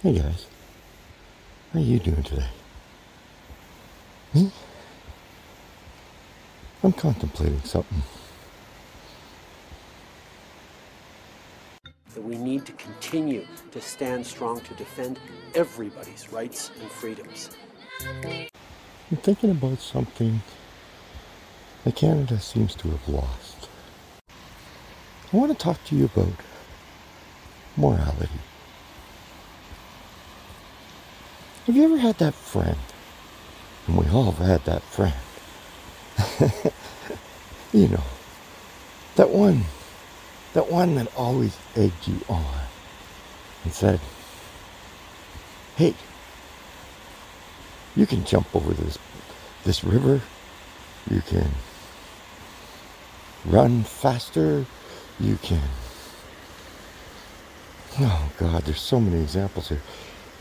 Hey guys, how you doing today? Me? I'm contemplating something. That we need to continue to stand strong to defend everybody's rights and freedoms. I'm thinking about something that Canada seems to have lost. I want to talk to you about morality. Have you ever had that friend? And we all have had that friend. You know, that one that always egged you on and said, hey, you can jump over this river, you can run faster, you can, oh God, there's so many examples here.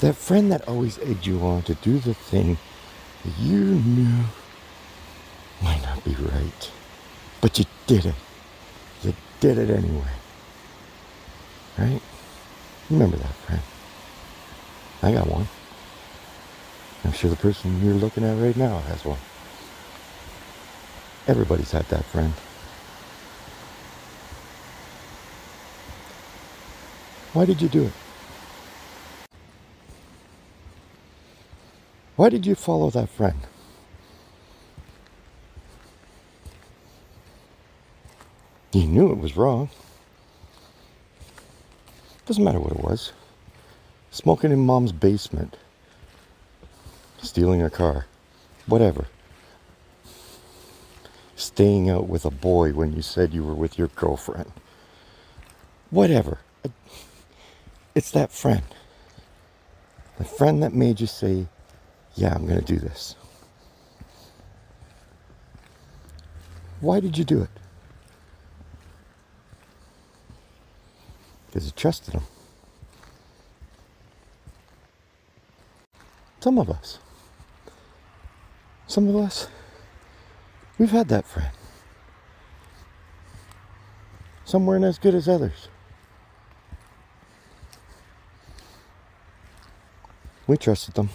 That friend that always egged you on to do the thing that you knew might not be right, but you did it. You did it anyway. Right? Remember that friend. I got one. I'm sure the person you're looking at right now has one. Everybody's had that friend. Why did you do it? Why did you follow that friend? You knew it was wrong. Doesn't matter what it was. Smoking in mom's basement. Stealing a car. Whatever. Staying out with a boy when you said you were with your girlfriend. Whatever. It's that friend. The friend that made you say, yeah, I'm going to do this. Why did you do it? Because you trusted him. Some of us, we've had that friend. Some weren't as good as others. We trusted them.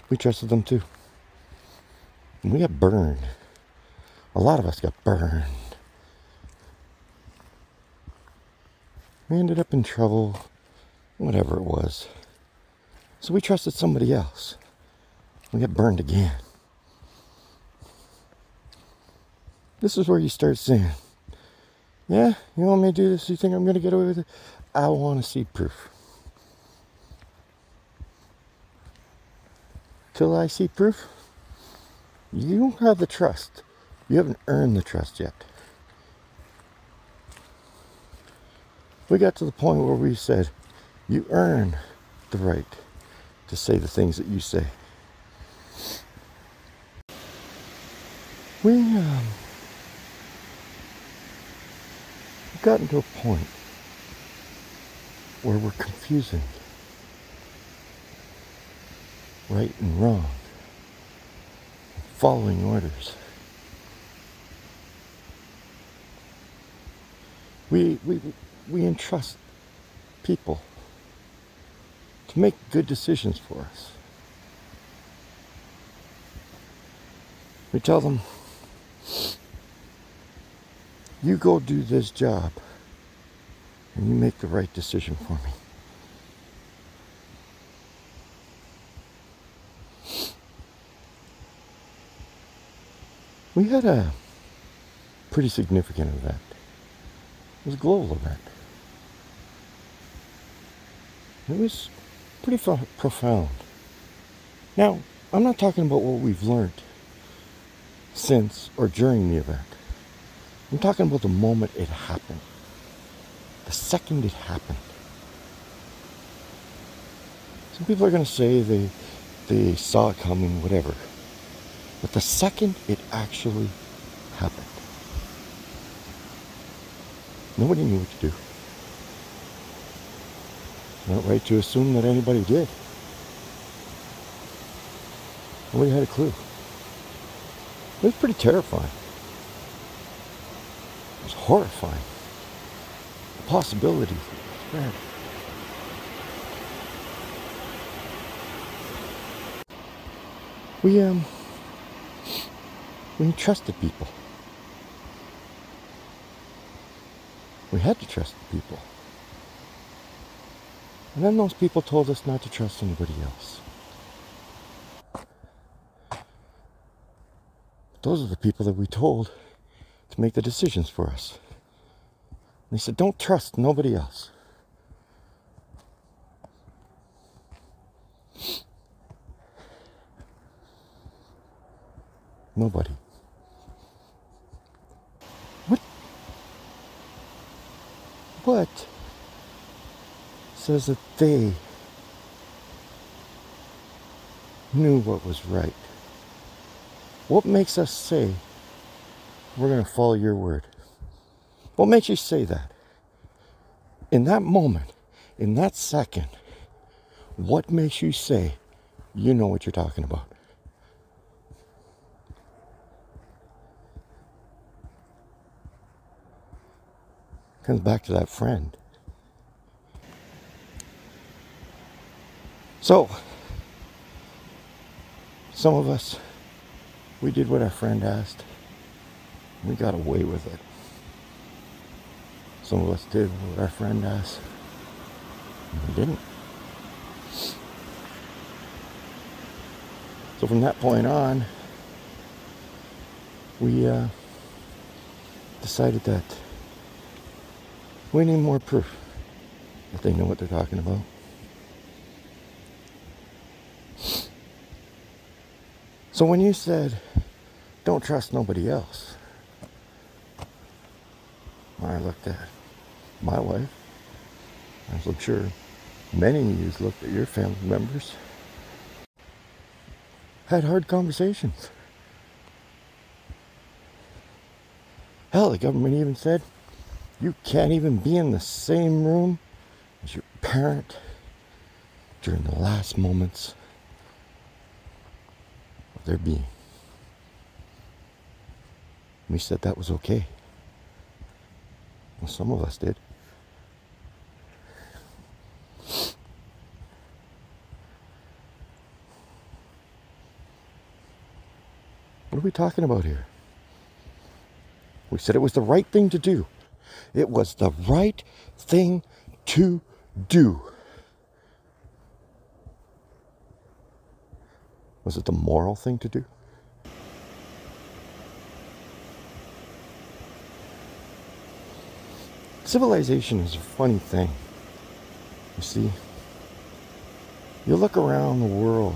We trusted them too. And we got burned. A lot of us got burned. We ended up in trouble, whatever it was. So we trusted somebody else. We got burned again. This is where you start saying, yeah, you want me to do this? You think I'm going to get away with it? I want to see proof. Till I see proof, you don't have the trust. You haven't earned the trust yet. We got to the point where we said, you earn the right to say the things that you say. We've gotten to a point where we're confusing right and wrong, following orders. We entrust people to make good decisions for us. We tell them, you go do this job and you make the right decision for me. We had a pretty significant event. It was a global event. It was pretty profound. Now, I'm not talking about what we've learned since or during the event. I'm talking about the moment it happened. The second it happened. Some people are going to say they saw it coming, whatever. But the second it actually happened, nobody knew what to do. It's not right to assume that anybody did. Nobody had a clue. It was pretty terrifying. It was horrifying. The possibilities spread. We trusted people. We had to trust the people. And then those people told us not to trust anybody else. Those are the people that we told to make the decisions for us. They said, don't trust nobody else. Nobody. What says that they knew what was right? What makes us say, we're going to follow your word? What makes you say that? In that moment, in that second, what makes you say, you know what you're talking about? Comes back to that friend. So, some of us, we did what our friend asked. We got away with it. Some of us did what our friend asked. And we didn't. So from that point on, we decided that we need more proof that they know what they're talking about. So when you said, don't trust nobody else, I looked at my wife, as I'm sure many of you looked at your family members, had hard conversations. Hell, the government even said, you can't even be in the same room as your parent during the last moments of their being. We said that was okay. Well, some of us did. What are we talking about here? We said it was the right thing to do. It was the right thing to do. Was it the moral thing to do? Civilization is a funny thing. You see, you look around the world,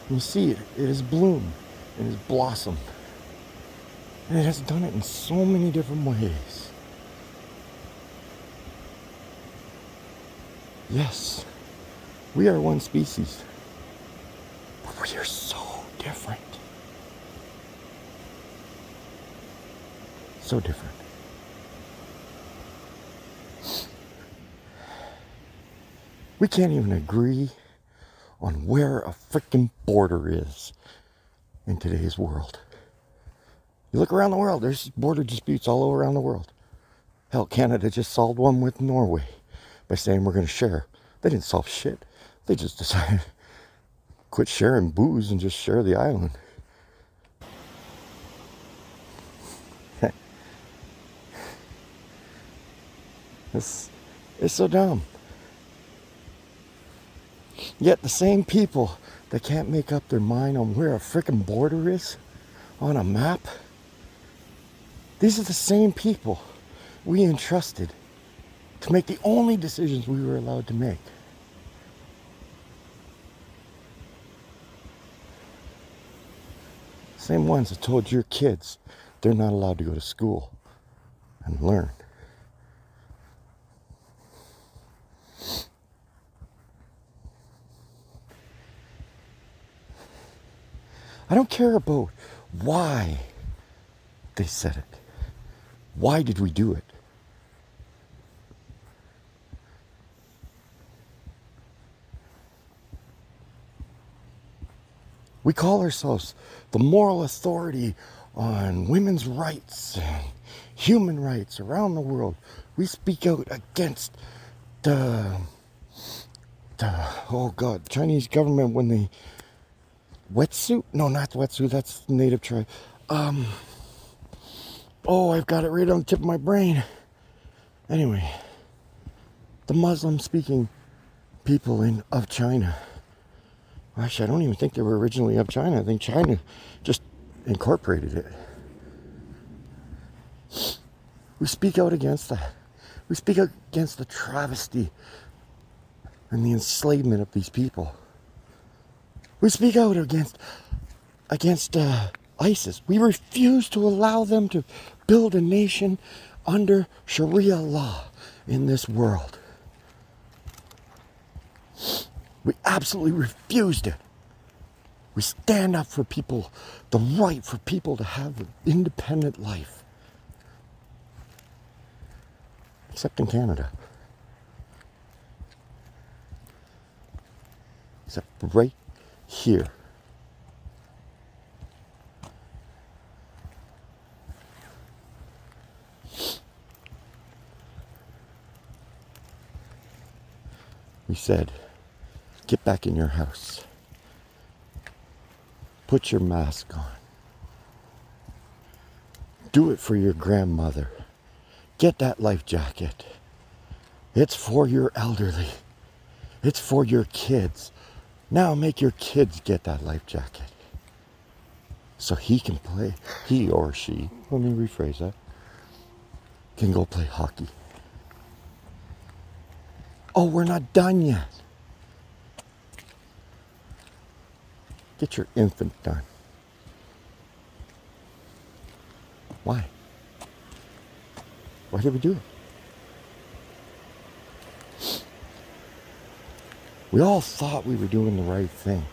and you see it has bloomed, it has blossomed. And it has done it in so many different ways. Yes, we are one species, but we are so different. So different. We can't even agree on where a freaking border is in today's world. You look around the world, there's border disputes all around the world. Hell, Canada just solved one with Norway by saying we're going to share. They didn't solve shit. They just decided quit sharing booze and just share the island. It's so dumb. Yet the same people that can't make up their mind on where a freaking border is on a map, these are the same people we entrusted to make the only decisions we were allowed to make. Same ones that told your kids they're not allowed to go to school and learn. I don't care about why they said it. Why did we do it? We call ourselves the moral authority on women's rights and human rights around the world. We speak out against the Chinese government when they wetsuit? No, not wetsuit. That's native tribe. Oh, I've got it right on the tip of my brain. Anyway, the Muslim-speaking people of China. Actually, I don't even think they were originally of China. I think China just incorporated it. We speak out against that. We speak out against the travesty and the enslavement of these people. We speak out against ISIS. We refuse to allow them to build a nation under Sharia law in this world. We absolutely refused it. We stand up for people, the right for people to have an independent life. Except in Canada. Except right here. We said, get back in your house. Put your mask on. Do it for your grandmother. Get that life jacket. It's for your elderly. It's for your kids. Now make your kids get that life jacket. So he can play, he or she, let me rephrase that, can go play hockey. Oh, we're not done yet. Get your infant done. Why? Why did we do it? We all thought we were doing the right thing.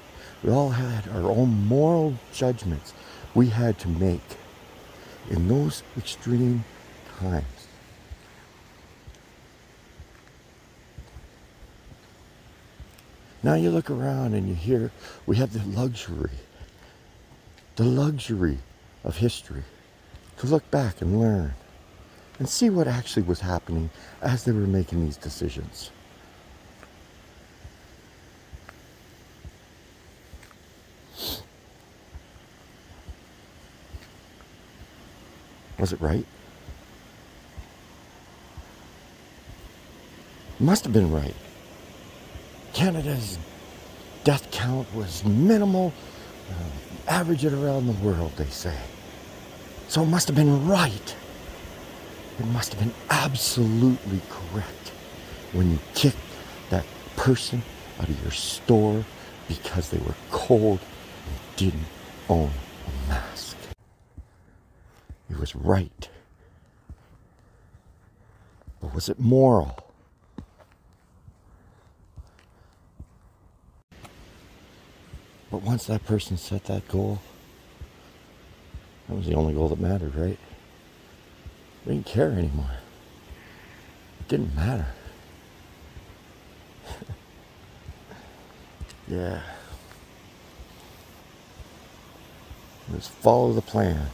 We all had our own moral judgments we had to make in those extreme times. Now you look around and you hear we have the luxury of history to look back and learn and see what actually was happening as they were making these decisions. Was it right? It must have been right. Canada's death count was minimal, average it around the world, they say. So it must have been right. It must have been absolutely correct when you kicked that person out of your store because they were cold and didn't own a mask. It was right. But was it moral? But once that person set that goal, that was the only goal that mattered, right? We didn't care anymore. It didn't matter. Yeah. Just follow the plan.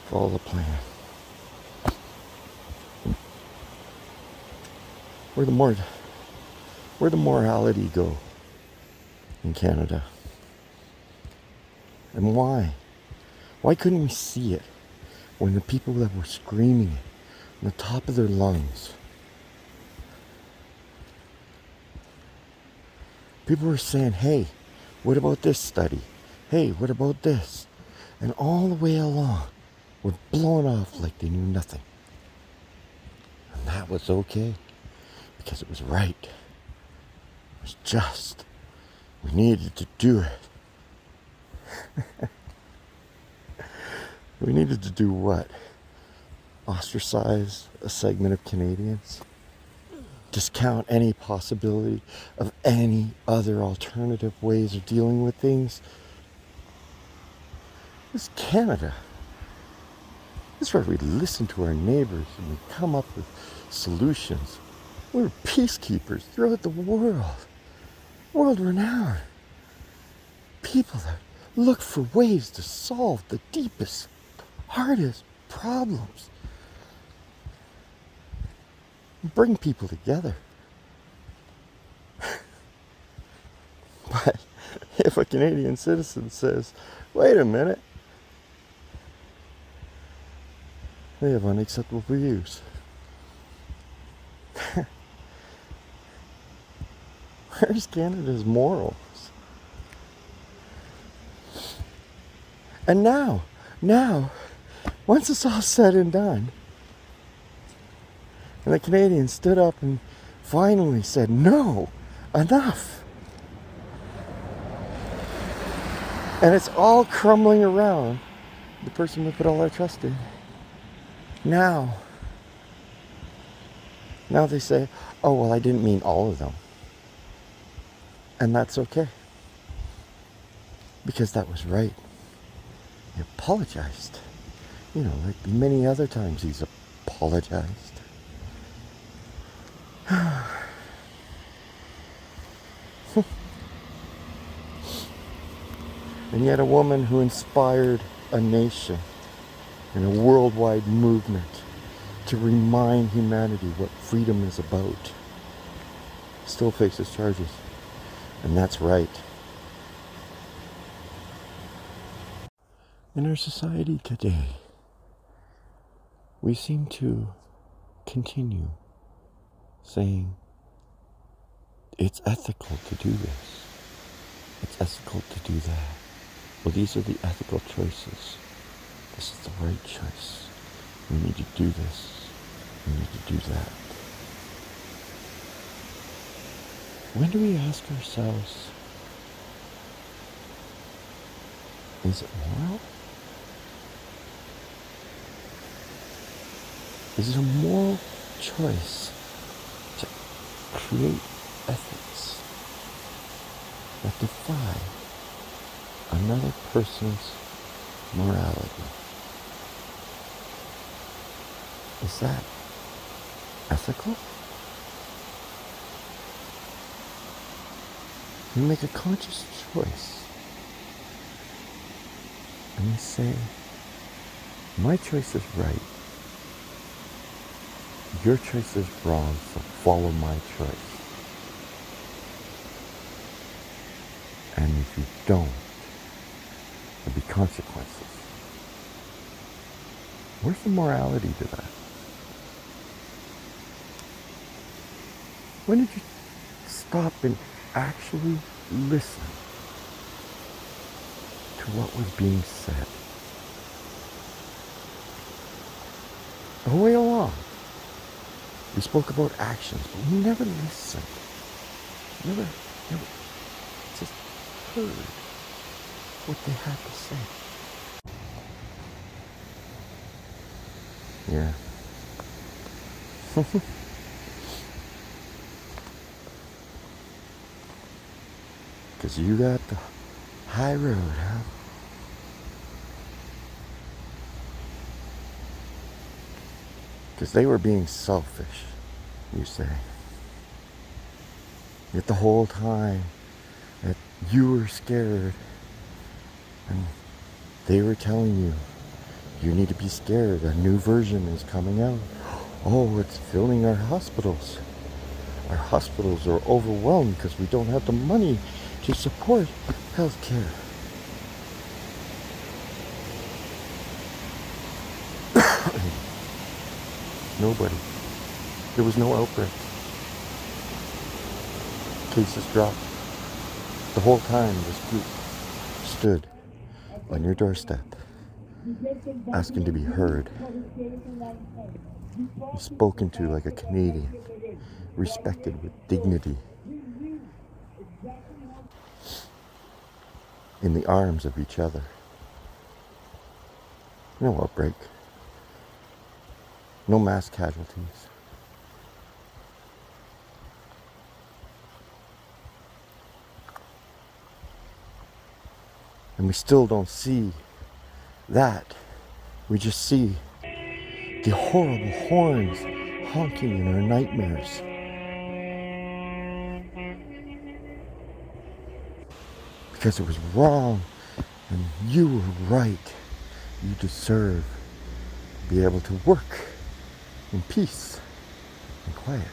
Follow the plan. Where'd the morality go in Canada? And why? Why couldn't we see it when the people that were screaming it on the top of their lungs? People were saying, hey, what about this study? Hey, what about this? And all the way along, we're blowing off like they knew nothing. And that was okay, because it was right. It was just. We needed to do it. We needed to do what? Ostracize a segment of Canadians? Discount any possibility of any other alternative ways of dealing with things? This is Canada. This is where we listen to our neighbors and we come up with solutions. We're peacekeepers throughout the world. World-renowned. People that look for ways to solve the deepest, hardest problems. Bring people together. But if a Canadian citizen says, wait a minute, they have unacceptable views. Where's Canada's morals? And now, once it's all said and done, and the Canadians stood up and finally said, no, enough. And it's all crumbling around the person we put all our trust in. Now they say, oh, well, I didn't mean all of them. And that's okay. Because that was right. He apologized. You know, like many other times he's apologized. And yet a woman who inspired a nation and a worldwide movement to remind humanity what freedom is about still faces charges. And that's right. In our society today, we seem to continue saying it's ethical to do this. It's ethical to do that. Well, these are the ethical choices. This is the right choice. We need to do this. We need to do that. When do we ask ourselves, is it moral? Is it a moral choice to create ethics that defy another person's morality? Is that ethical? You make a conscious choice and you say, my choice is right. Your choice is wrong, so follow my choice. And if you don't, there'll be consequences. Where's the morality to that? When did you stop and actually listen to what was being said? The whole way along, we spoke about actions, but we never listened. Never just heard what they had to say. Yeah. Because you got the high road, huh? Because they were being selfish, you say. Yet the whole time that you were scared and they were telling you, you need to be scared, a new version is coming out. Oh, it's filling our hospitals. Our hospitals are overwhelmed because we don't have the money to support health care. Nobody. There was no outbreak. Cases dropped. The whole time this group stood on your doorstep, asking to be heard, spoken to like a Canadian, respected with dignity, in the arms of each other. No outbreak. No mass casualties. And we still don't see that. We just see the horrible horns honking in our nightmares. Because it was wrong and you were right. You deserve to be able to work in peace and quiet.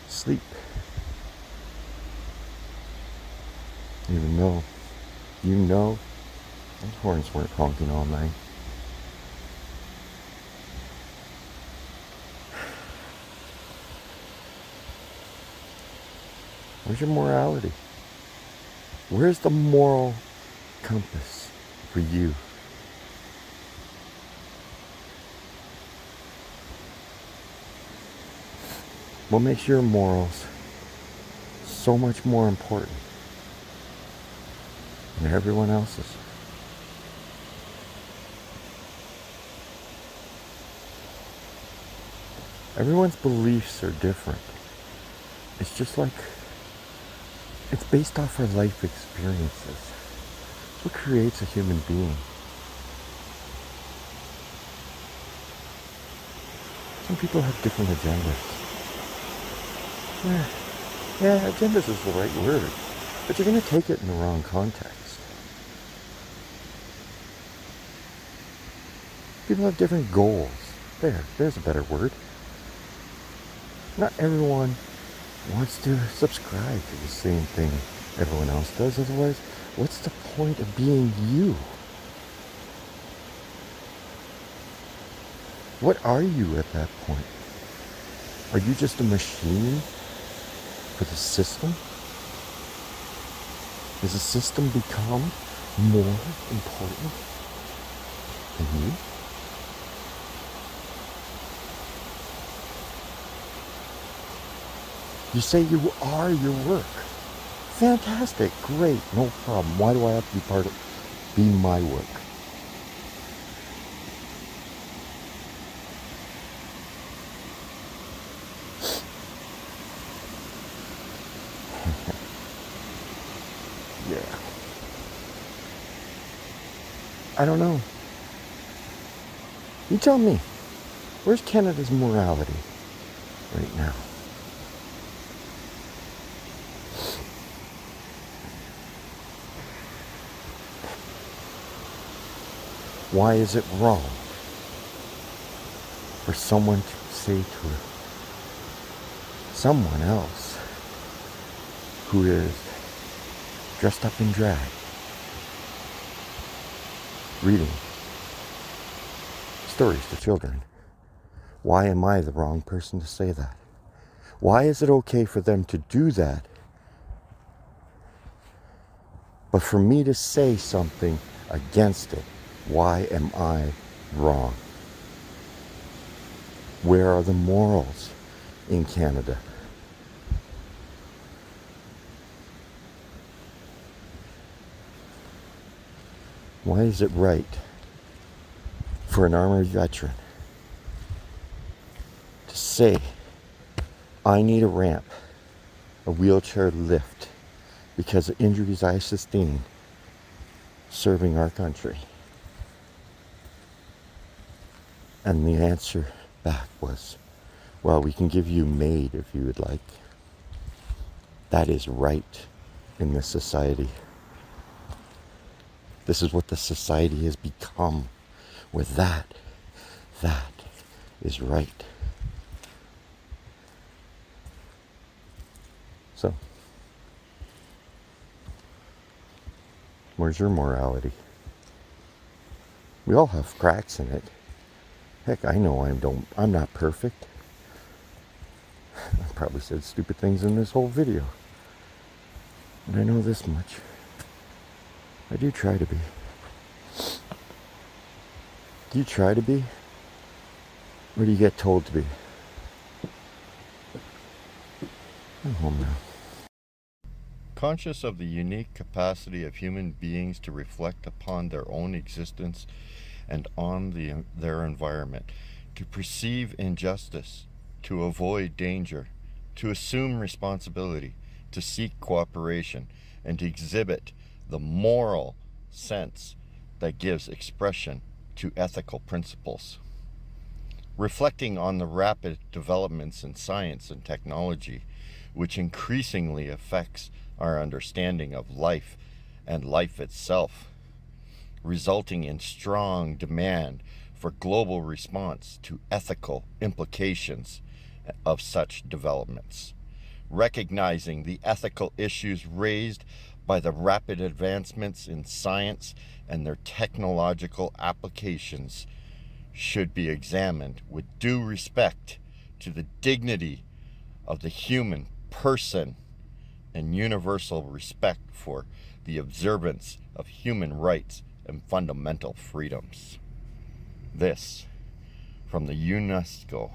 Sleep. Even though you know those horns weren't honking all night. Where's your morality? Where's the moral compass for you? What makes your morals so much more important than everyone else's? Everyone's beliefs are different. It's just like, it's based off our life experiences. It's what creates a human being. Some people have different agendas. Yeah, agendas is the right word, but you're going to take it in the wrong context. People have different goals. There's a better word. Not everyone wants to subscribe to the same thing everyone else does. Otherwise, what's the point of being you? What are you at that point? Are you just a machine for the system? Does the system become more important than you? You say you are your work. Fantastic, great, no problem. Why do I have to be my work? Yeah. I don't know. You tell me, where's Canada's morality right now? Why is it wrong for someone to say to someone else who is dressed up in drag, reading stories to children, why am I the wrong person to say that? Why is it okay for them to do that, but for me to say something against it? Why am I wrong? Where are the morals in Canada? Why is it right for an armored veteran to say, I need a ramp, a wheelchair lift, because of injuries I sustained serving our country? And the answer back was, well, we can give you MAID if you would like. That is right in this society. This is what the society has become. With that is right. So, where's your morality? We all have cracks in it. Heck, I know I'm not perfect. I probably said stupid things in this whole video. And I know this much. I do try to be. Do you try to be? Or do you get told to be? I'm home now. Conscious of the unique capacity of human beings to reflect upon their own existence and on their environment, to perceive injustice, to avoid danger, to assume responsibility, to seek cooperation, and to exhibit the moral sense that gives expression to ethical principles. Reflecting on the rapid developments in science and technology, which increasingly affects our understanding of life and life itself, resulting in strong demand for global response to ethical implications of such developments. Recognizing the ethical issues raised by the rapid advancements in science and their technological applications should be examined with due respect to the dignity of the human person and universal respect for the observance of human rights and fundamental freedoms. This from the UNESCO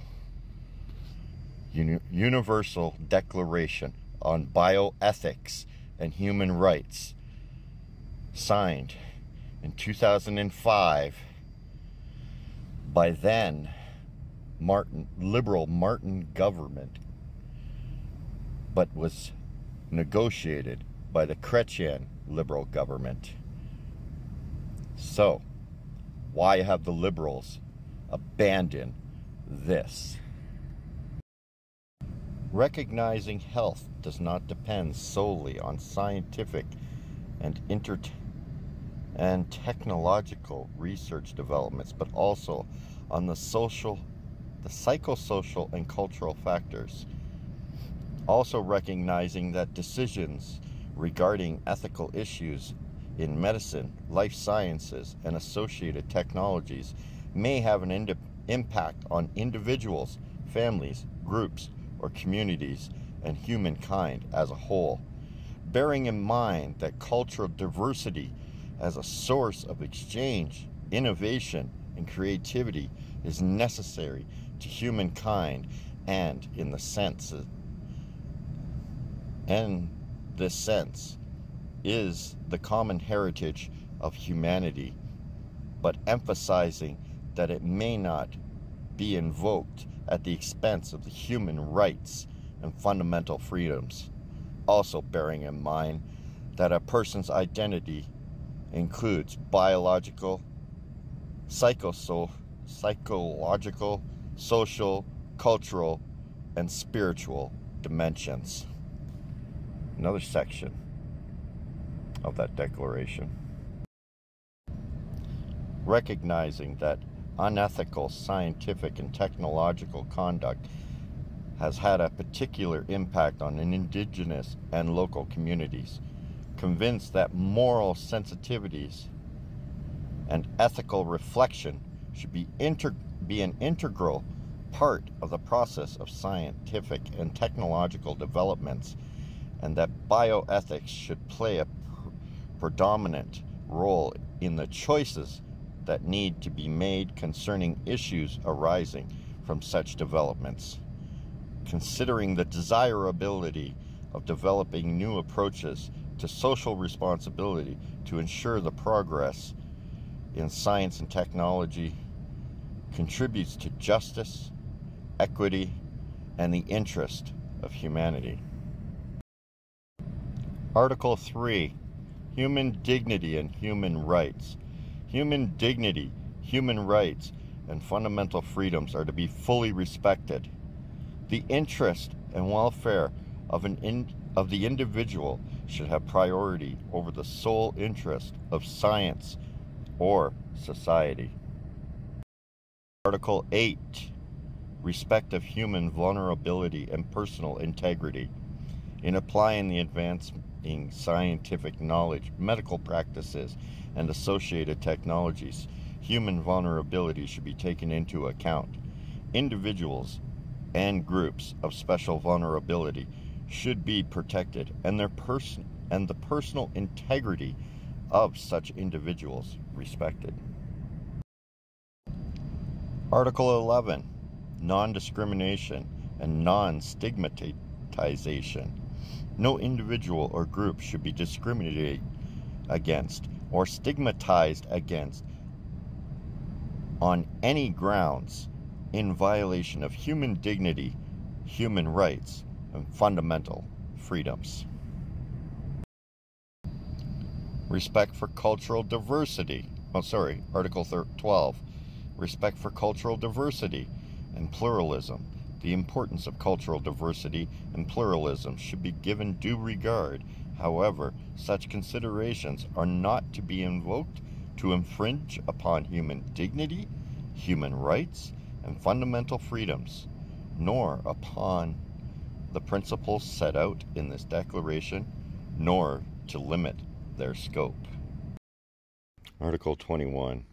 Universal Declaration on Bioethics and Human Rights, signed in 2005 by then liberal Martin government, but was negotiated by the Chrétien liberal government. So, why have the liberals abandoned this? Recognizing health does not depend solely on scientific and technological research developments, but also on the psychosocial and cultural factors. Also recognizing that decisions regarding ethical issues in medicine, life sciences, and associated technologies may have an impact on individuals, families, groups, or communities, and humankind as a whole. Bearing in mind that cultural diversity as a source of exchange, innovation, and creativity is necessary to humankind, and this sense is the common heritage of humanity, but emphasizing that it may not be invoked at the expense of the human rights and fundamental freedoms. Also bearing in mind that a person's identity includes biological, psychological, social, cultural, and spiritual dimensions. Another section of that declaration. Recognizing that unethical scientific and technological conduct has had a particular impact on indigenous and local communities, convinced that moral sensitivities and ethical reflection should be an integral part of the process of scientific and technological developments, and that bioethics should play a predominant role in the choices that need to be made concerning issues arising from such developments. Considering the desirability of developing new approaches to social responsibility to ensure the progress in science and technology contributes to justice, equity, and the interest of humanity. Article 3, Human Dignity and Human Rights. Human dignity, human rights, and fundamental freedoms are to be fully respected. The interest and welfare of the individual should have priority over the sole interest of science or society. Article 8, Respect of human vulnerability and personal integrity. In applying the advancing scientific knowledge, medical practices, and associated technologies, human vulnerability should be taken into account. Individuals and groups of special vulnerability should be protected, and the personal integrity of such individuals respected. Article 11, Non-discrimination and non-stigmatization. No individual or group should be discriminated against or stigmatized against on any grounds in violation of human dignity, human rights, and fundamental freedoms. Respect for cultural diversity. Article 12. Respect for cultural diversity and pluralism. The importance of cultural diversity and pluralism should be given due regard. However, such considerations are not to be invoked to infringe upon human dignity, human rights, and fundamental freedoms, nor upon the principles set out in this declaration, nor to limit their scope. Article 21,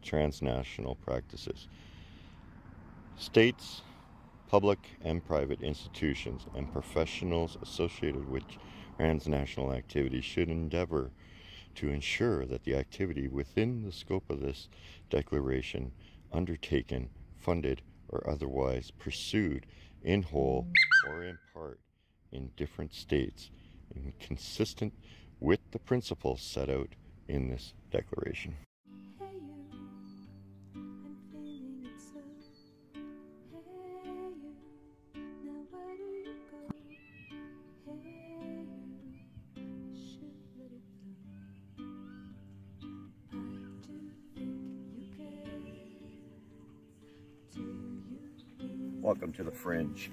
Transnational Practices. States, public and private institutions, and professionals associated with transnational activities should endeavor to ensure that the activity within the scope of this declaration, undertaken, funded, or otherwise pursued in whole or in part in different states, is consistent with the principles set out in this declaration. Welcome to the Fringe.